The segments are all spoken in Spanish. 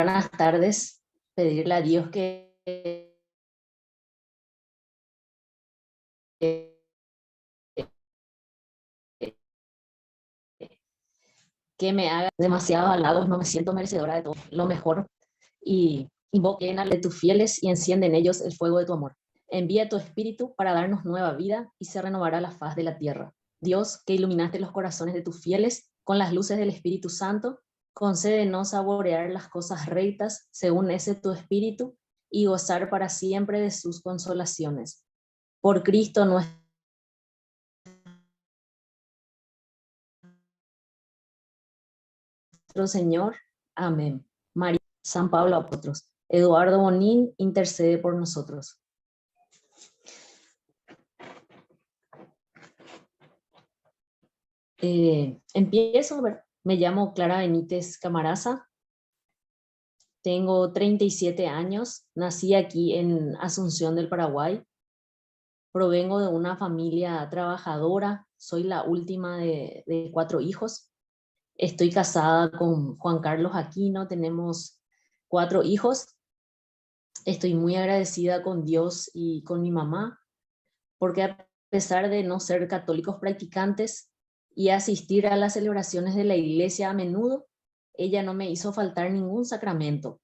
buenas tardes, pedirle a Dios que me haga demasiados halagos, no me siento merecedora de todo lo mejor, y invoquen a tus fieles y enciende en ellos el fuego de tu amor. Envía tu espíritu para darnos nueva vida y se renovará la faz de la tierra. Dios, que iluminaste los corazones de tus fieles con las luces del Espíritu Santo, concédenos saborear las cosas rectas según ese tu espíritu y gozar para siempre de sus consolaciones. Por Cristo nuestro Señor. Amén. María, San Pablo apóstol, Eduardo Bonín intercede por nosotros. Empiezo, me llamo Clara Benítez Camaraza, tengo 37 años, nací aquí en Asunción del Paraguay, provengo de una familia trabajadora, soy la última de 4 hijos, estoy casada con Juan Carlos Aquino, tenemos 4 hijos, estoy muy agradecida con Dios y con mi mamá, porque a pesar de no ser católicos practicantes y asistir a las celebraciones de la iglesia a menudo, ella no me hizo faltar ningún sacramento.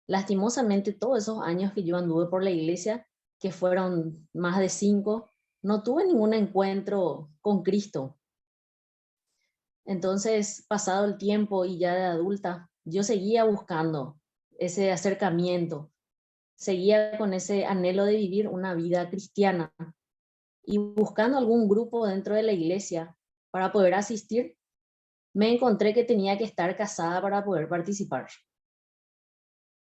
Lastimosamente, todos esos años que yo anduve por la iglesia, que fueron más de 5, no tuve ningún encuentro con Cristo. Entonces, pasado el tiempo y ya de adulta, yo seguía buscando ese acercamiento, seguía con ese anhelo de vivir una vida cristiana y buscando algún grupo dentro de la iglesia para poder asistir, me encontré que tenía que estar casada para poder participar.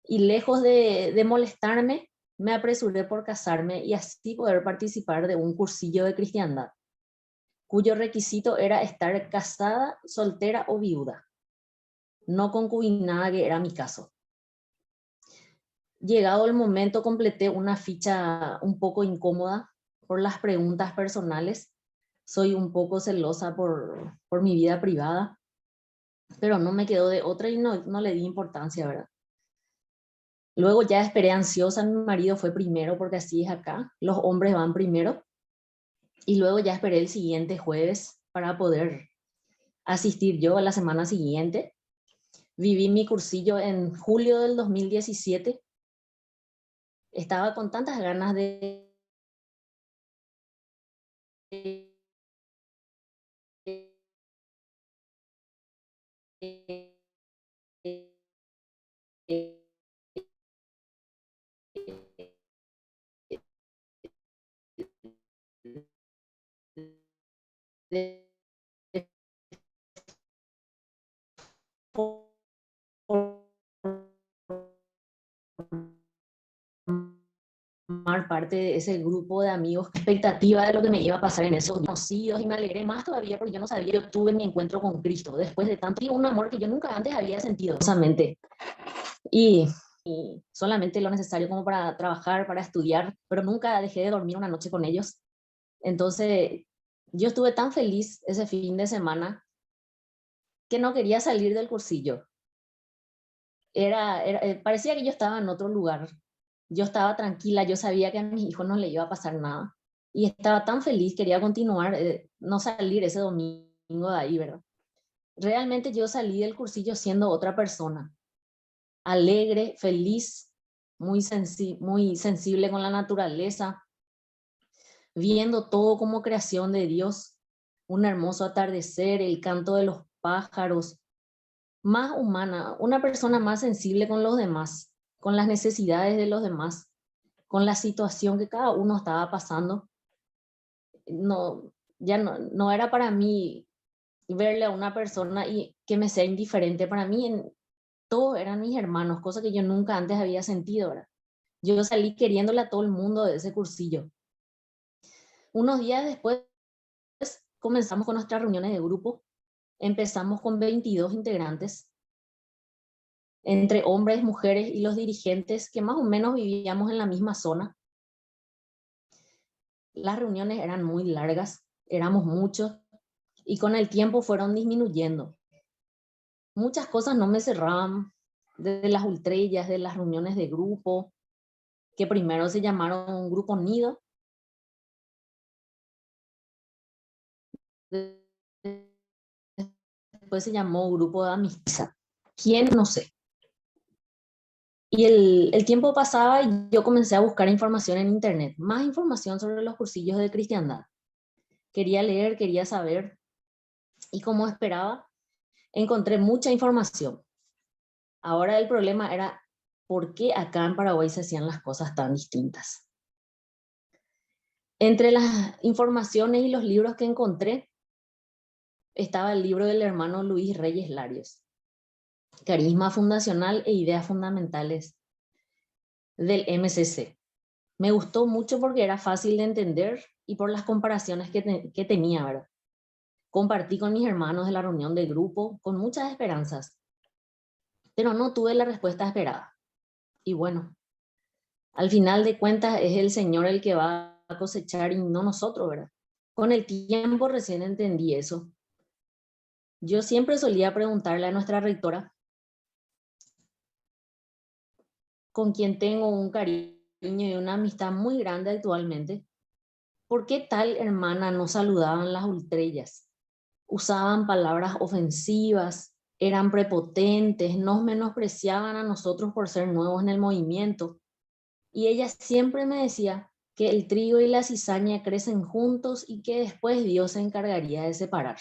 Y lejos de molestarme, me apresuré por casarme y así poder participar de un cursillo de cristiandad, cuyo requisito era estar casada, soltera o viuda, no concubinada, que era mi caso. Llegado el momento, completé una ficha un poco incómoda por las preguntas personales. Soy un poco celosa por mi vida privada, pero no me quedó de otra y no le di importancia, ¿verdad? Luego ya esperé ansiosa, mi marido fue primero porque así es acá, los hombres van primero. Y luego ya esperé el siguiente jueves para poder asistir yo a la semana siguiente. Viví mi cursillo en julio del 2017. Estaba con tantas ganas de formar parte de ese grupo de amigos, expectativa de lo que me iba a pasar en esos conocidos, y me alegré más todavía porque yo no sabía, yo tuve mi encuentro con Cristo después de tanto, y un amor que yo nunca antes había sentido, y, y solamente lo necesario como para trabajar, para estudiar, pero nunca dejé de dormir una noche con ellos. Entonces yo estuve tan feliz ese fin de semana que no quería salir del cursillo. Parecía que yo estaba en otro lugar. Yo estaba tranquila, yo sabía que a mis hijos no les iba a pasar nada. Y estaba tan feliz, quería continuar, no salir ese domingo de ahí, ¿verdad? Realmente yo salí del cursillo siendo otra persona, alegre, feliz, muy sensible con la naturaleza, viendo todo como creación de Dios, un hermoso atardecer, el canto de los pájaros, más humana, una persona más sensible con los demás, con las necesidades de los demás, con la situación que cada uno estaba pasando. No, ya no era para mí verle a una persona y que me sea indiferente. Para mí todos eran mis hermanos, cosa que yo nunca antes había sentido, ¿verdad? Yo salí queriéndole a todo el mundo de ese cursillo. Unos días después comenzamos con nuestras reuniones de grupo. Empezamos con 22 integrantes, entre hombres, mujeres y los dirigentes que más o menos vivíamos en la misma zona. Las reuniones eran muy largas, éramos muchos y con el tiempo fueron disminuyendo. Muchas cosas no me cerraban, de las ultrellas, de las reuniones de grupo, que primero se llamaron un grupo nido, después se llamó grupo de amistad. ¿Quién? No sé. Y el tiempo pasaba y yo comencé a buscar información en internet, más información sobre los cursillos de cristiandad. Quería leer, quería saber, y como esperaba, encontré mucha información. Ahora el problema era por qué acá en Paraguay se hacían las cosas tan distintas. Entre las informaciones y los libros que encontré estaba el libro del hermano Luis Reyes Larios, Carisma Fundacional e Ideas Fundamentales del MCC. Me gustó mucho porque era fácil de entender y por las comparaciones que tenía, ¿verdad? Compartí con mis hermanos de la reunión del grupo con muchas esperanzas, pero no tuve la respuesta esperada. Y bueno, al final de cuentas es el Señor el que va a cosechar y no nosotros, ¿verdad? Con el tiempo recién entendí eso. Yo siempre solía preguntarle a nuestra rectora, con quien tengo un cariño y una amistad muy grande actualmente, ¿por qué tal hermana no saludaban las ultrellas? Usaban palabras ofensivas, eran prepotentes, nos menospreciaban a nosotros por ser nuevos en el movimiento. Y ella siempre me decía que el trigo y la cizaña crecen juntos y que después Dios se encargaría de separar.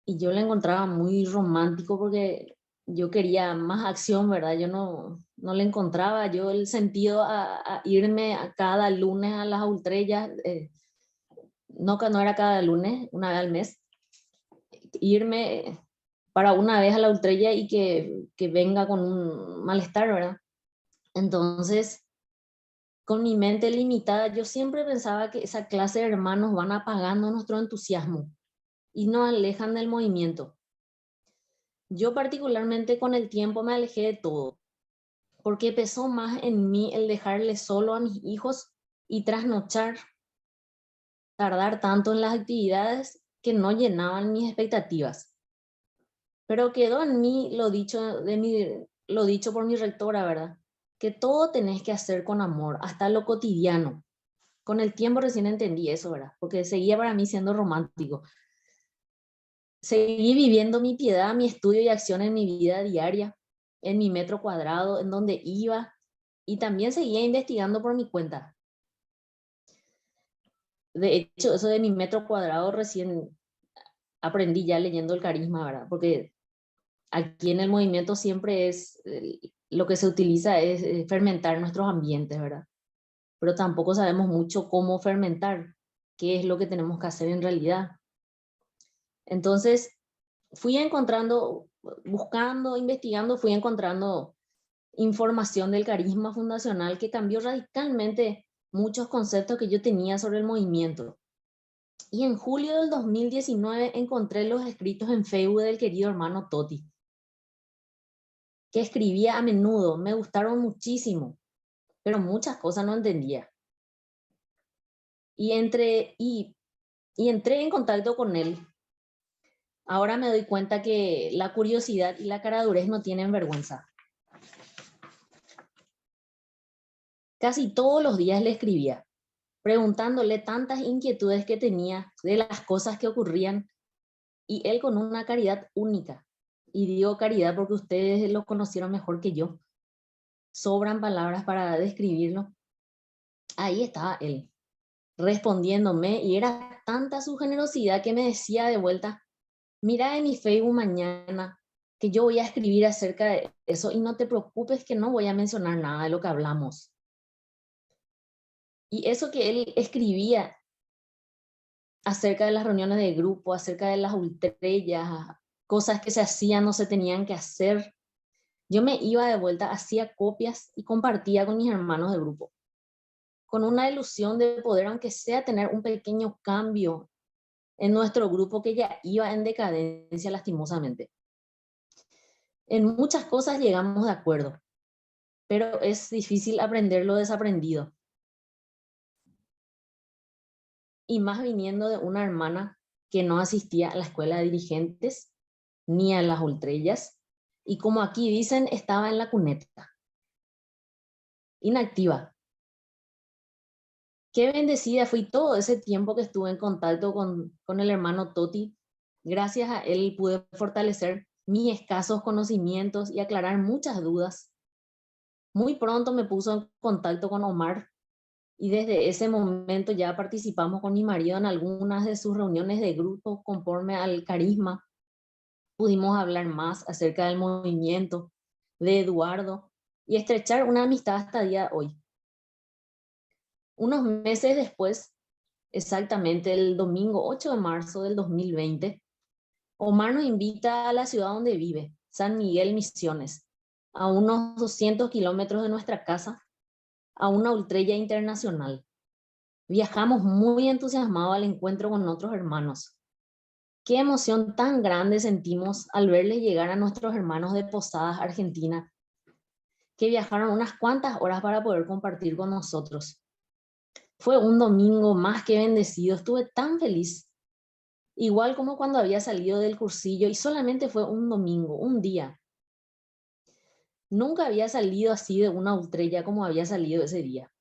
Y yo la encontraba muy romántico porque yo quería más acción, ¿verdad? Yo no le encontraba yo el sentido a irme a cada lunes a las ultrellas, no era cada lunes, una vez al mes, irme para una vez a la ultrella y que venga con un malestar, ¿verdad? Entonces, con mi mente limitada, yo siempre pensaba que esa clase de hermanos van apagando nuestro entusiasmo y nos alejan del movimiento. Yo particularmente con el tiempo me alejé de todo, porque pesó más en mí el dejarle solo a mis hijos y trasnochar, tardar tanto en las actividades que no llenaban mis expectativas. Pero quedó en mí lo dicho por mi rectora, ¿verdad? Que todo tenés que hacer con amor, hasta lo cotidiano. Con el tiempo recién entendí eso, ¿verdad? Porque seguía para mí siendo romántico. Seguí viviendo mi piedad, mi estudio y acción en mi vida diaria, en mi metro cuadrado, en donde iba, y también seguía investigando por mi cuenta. De hecho, eso de mi metro cuadrado recién aprendí ya leyendo el carisma, ¿verdad? Porque aquí en el movimiento siempre es, lo que se utiliza es fermentar nuestros ambientes, ¿verdad? Pero tampoco sabemos mucho cómo fermentar, qué es lo que tenemos que hacer en realidad. Entonces, fui encontrando, buscando, investigando, fui encontrando información del carisma fundacional que cambió radicalmente muchos conceptos que yo tenía sobre el movimiento. Y en julio del 2019 encontré los escritos en Facebook del querido hermano Toti, que escribía a menudo, me gustaron muchísimo, pero muchas cosas no entendía. Y entré en contacto con él. Ahora me doy cuenta que la curiosidad y la caradurez no tienen vergüenza. Casi todos los días le escribía, preguntándole tantas inquietudes que tenía de las cosas que ocurrían, y él con una caridad única. Y digo caridad porque ustedes lo conocieron mejor que yo. Sobran palabras para describirlo. Ahí estaba él, respondiéndome, y era tanta su generosidad que me decía de vuelta, mira en mi Facebook mañana que yo voy a escribir acerca de eso y no te preocupes que no voy a mencionar nada de lo que hablamos. Y eso que él escribía acerca de las reuniones de grupo, acerca de las ultrellas, cosas que se hacían, no se tenían que hacer, yo me iba de vuelta, hacía copias y compartía con mis hermanos de grupo, con una ilusión de poder, aunque sea, tener un pequeño cambio en nuestro grupo que ya iba en decadencia lastimosamente. En muchas cosas llegamos de acuerdo, pero es difícil aprender lo desaprendido. Y más viniendo de una hermana que no asistía a la escuela de dirigentes ni a las ultrellas y como aquí dicen, estaba en la cuneta, inactiva. Qué bendecida fui todo ese tiempo que estuve en contacto con el hermano Toti. Gracias a él pude fortalecer mis escasos conocimientos y aclarar muchas dudas. Muy pronto me puso en contacto con Omar y desde ese momento ya participamos con mi marido en algunas de sus reuniones de grupo conforme al carisma. Pudimos hablar más acerca del movimiento de Eduardo y estrechar una amistad hasta el día de hoy. Unos meses después, exactamente el domingo 8 de marzo del 2020, Omar nos invita a la ciudad donde vive, San Miguel Misiones, a unos 200 kilómetros de nuestra casa, a una ultrella internacional. Viajamos muy entusiasmados al encuentro con otros hermanos. Qué emoción tan grande sentimos al verles llegar a nuestros hermanos de Posadas, Argentina, que viajaron unas cuantas horas para poder compartir con nosotros. Fue un domingo más que bendecido, estuve tan feliz, igual como cuando había salido del cursillo y solamente fue un domingo, un día. Nunca había salido así de una ultrella como había salido ese día.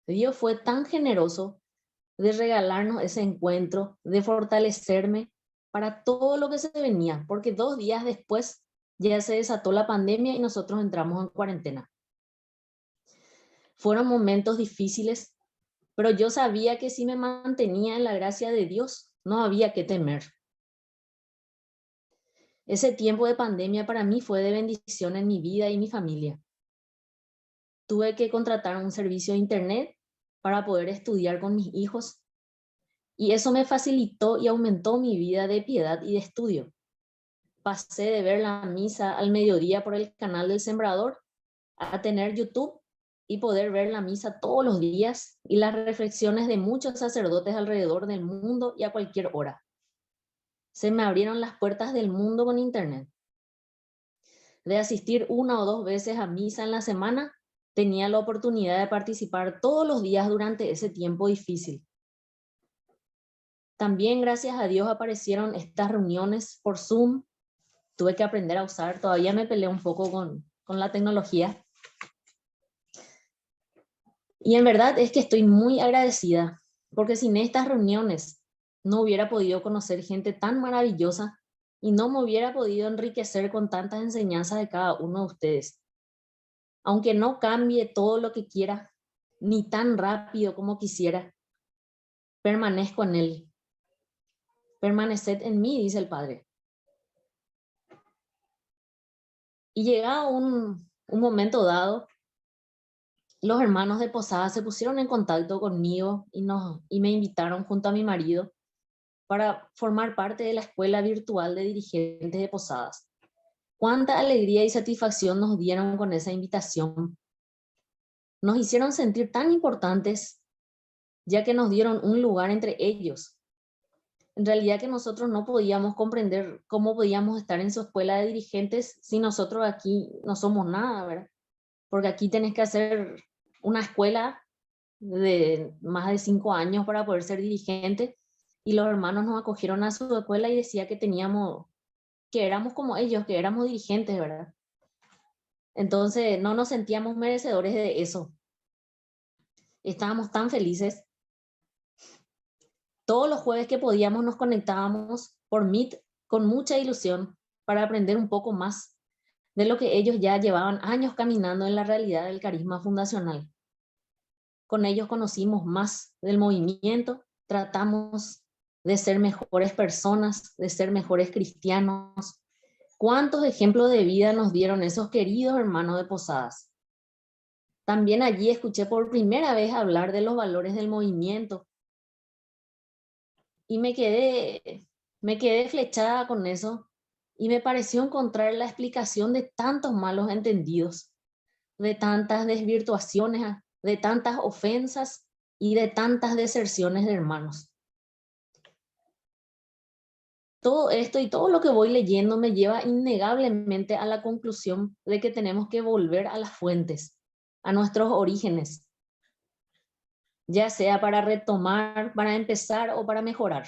Dios fue tan generoso de regalarnos ese encuentro, de fortalecerme para todo lo que se venía, porque 2 días después ya se desató la pandemia y nosotros entramos en cuarentena. Fueron momentos difíciles, pero yo sabía que si me mantenía en la gracia de Dios, no había que temer. Ese tiempo de pandemia para mí fue de bendición en mi vida y mi familia. Tuve que contratar un servicio de internet para poder estudiar con mis hijos y eso me facilitó y aumentó mi vida de piedad y de estudio. Pasé de ver la misa al mediodía por el canal del Sembrador a tener YouTube y poder ver la misa todos los días y las reflexiones de muchos sacerdotes alrededor del mundo y a cualquier hora. Se me abrieron las puertas del mundo con internet. De asistir 1 o 2 veces a misa en la semana, tenía la oportunidad de participar todos los días durante ese tiempo difícil. También gracias a Dios aparecieron estas reuniones por Zoom. Tuve que aprender a usar, todavía me peleé un poco con la tecnología. Y en verdad es que estoy muy agradecida, porque sin estas reuniones no hubiera podido conocer gente tan maravillosa y no me hubiera podido enriquecer con tantas enseñanzas de cada uno de ustedes. Aunque no cambie todo lo que quiera, ni tan rápido como quisiera, permanezco en Él. Permaneced en mí, dice el Padre. Y llegado un momento dado, los hermanos de Posada se pusieron en contacto conmigo y me invitaron junto a mi marido para formar parte de la escuela virtual de dirigentes de Posadas. Cuánta alegría y satisfacción nos dieron con esa invitación. Nos hicieron sentir tan importantes, ya que nos dieron un lugar entre ellos. En realidad que nosotros no podíamos comprender cómo podíamos estar en su escuela de dirigentes si nosotros aquí no somos nada, ¿verdad? Porque aquí tenés que hacer una escuela de más de 5 años para poder ser dirigente y los hermanos nos acogieron a su escuela y decía que que éramos como ellos, que éramos dirigentes, ¿verdad? Entonces no nos sentíamos merecedores de eso. Estábamos tan felices. Todos los jueves que podíamos nos conectábamos por Meet con mucha ilusión para aprender un poco más de lo que ellos ya llevaban años caminando en la realidad del carisma fundacional. Con ellos conocimos más del movimiento, tratamos de ser mejores personas, de ser mejores cristianos. ¿Cuántos ejemplos de vida nos dieron esos queridos hermanos de Posadas? También allí escuché por primera vez hablar de los valores del movimiento y me quedé flechada con eso y me pareció encontrar la explicación de tantos malos entendidos, de tantas desvirtuaciones, de tantas ofensas y de tantas deserciones de hermanos. Todo esto y todo lo que voy leyendo me lleva innegablemente a la conclusión de que tenemos que volver a las fuentes, a nuestros orígenes, ya sea para retomar, para empezar o para mejorar.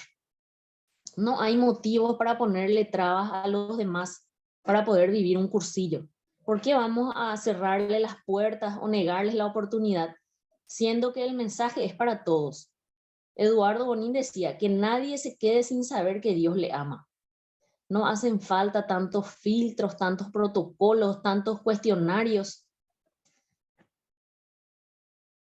No hay motivos para ponerle trabas a los demás para poder vivir un cursillo? ¿Por qué vamos a cerrarle las puertas o negarles la oportunidad, siendo que el mensaje es para todos? Eduardo Bonín decía que nadie se quede sin saber que Dios le ama. No hacen falta tantos filtros, tantos protocolos, tantos cuestionarios.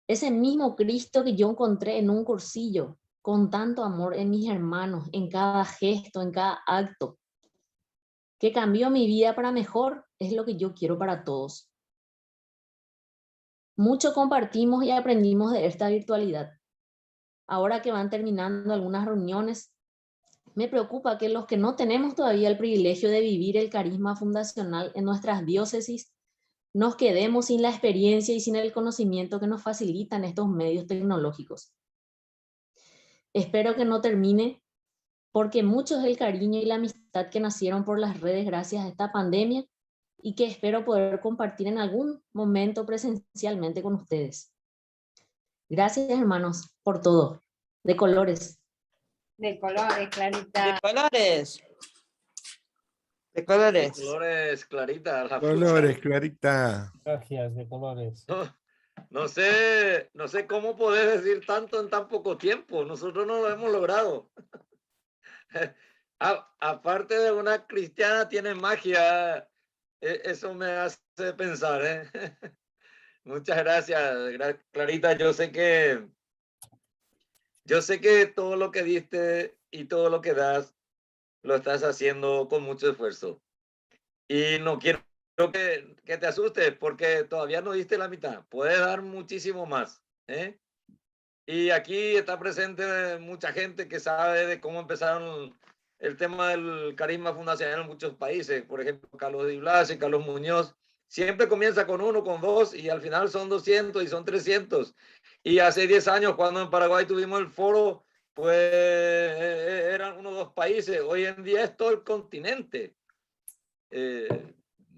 Ese mismo Cristo que yo encontré en un cursillo, con tanto amor en mis hermanos, en cada gesto, en cada acto, que cambió mi vida para mejor, es lo que yo quiero para todos. Mucho compartimos y aprendimos de esta virtualidad. Ahora que van terminando algunas reuniones, me preocupa que los que no tenemos todavía el privilegio de vivir el carisma fundacional en nuestras diócesis, nos quedemos sin la experiencia y sin el conocimiento que nos facilitan estos medios tecnológicos. Espero que no termine, porque mucho es el cariño y la amistad que nacieron por las redes gracias a esta pandemia y que espero poder compartir en algún momento presencialmente con ustedes. Gracias, hermanos, por todo. De colores. De colores, Clarita. De colores. De De colores. colores, Clarita. La Colores, pucha. Clarita. Gracias, de colores. No sé cómo podés decir tanto en tan poco tiempo. Nosotros no lo hemos logrado. Aparte de una cristiana, tiene magia. Eso me hace pensar, ¿eh? Muchas gracias, Clarita. Yo sé que todo lo que diste y todo lo que das, lo estás haciendo con mucho esfuerzo. Y no quiero que te asustes porque todavía no diste la mitad. Puedes dar muchísimo más, ¿eh? Y aquí está presente mucha gente que sabe de cómo empezaron el tema del carisma fundacional en muchos países. Por ejemplo, Carlos Di Blasio, Carlos Muñoz. Siempre comienza con 1, con 2 y al final son 200 y son 300. Y hace 10 años cuando en Paraguay tuvimos el foro, pues eran 1 o 2 países. Hoy en día es todo el continente.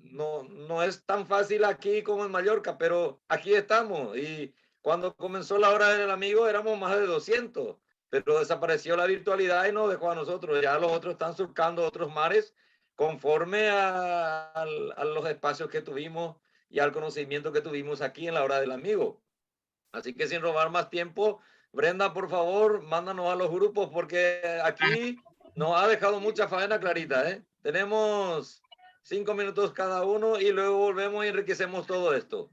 No es tan fácil aquí como en Mallorca, pero aquí estamos. Y cuando comenzó la hora del amigo éramos más de 200, pero desapareció la virtualidad y nos dejó a nosotros. Ya los otros están surcando otros mares conforme a los espacios que tuvimos y al conocimiento que tuvimos aquí en la hora del amigo. Así que sin robar más tiempo, Brenda, por favor, mándanos a los grupos porque aquí nos ha dejado mucha faena, Clarita, ¿eh? Tenemos 5 minutos cada uno y luego volvemos y enriquecemos todo esto.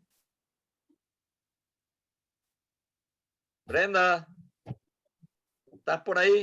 Brenda, ¿estás por ahí?